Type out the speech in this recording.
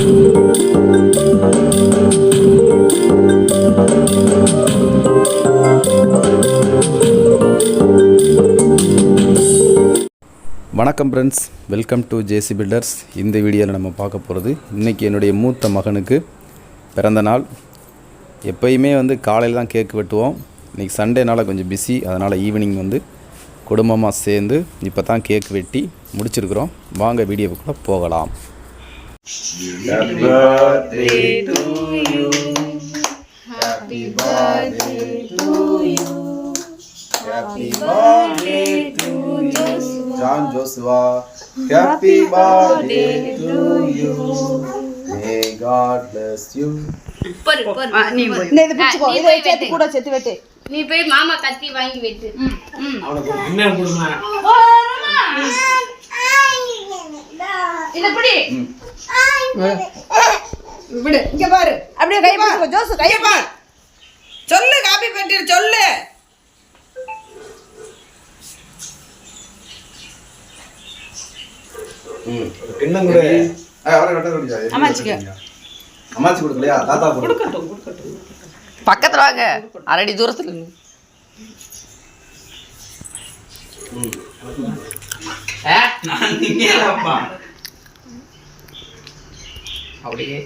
வணக்கம் friends, welcome to JC Builders. இந்த வீடியோவில் நம்ம பார்க்க போகிறது, இன்றைக்கி என்னுடைய மூத்த மகனுக்கு பிறந்த நாள். எப்போயுமே காலையில் தான் கேக் வெட்டுவோம். இன்றைக்கி சண்டேனால் கொஞ்சம் பிஸி, அதனால் ஈவினிங் குடும்பமாக சேர்ந்து இப்போ தான் கேக் வெட்டி முடிச்சிருக்கிறோம். வாங்க வீடியோவுக்குள்ளே போகலாம். Happy birthday to you. Happy birthday to you. Happy birthday to you. John Joshua. Happy birthday to you. May God bless you. நீ போய் மாமா கத்தி வாங்கி வெட்டு. அவனுக்கு என்ன கொடுமா? இத பிடி. விடு, இங்க பாரு. அப்படியே கை பாரு. ஜோசு கை பாரு. சொல்லு, காப்பி பண்ணிட்டு சொல்லு. கிண்ணம் கூட அவரை கட்ட முடியா? அம்மாச்சிக்கு. அம்மாச்சி கொடுக்கலையா? தாத்தா கொடுக்கட்டும். பக்கத்துல வாங்க, அரடி தூரத்துல. நான் நின்னேப்பா. அப்படியே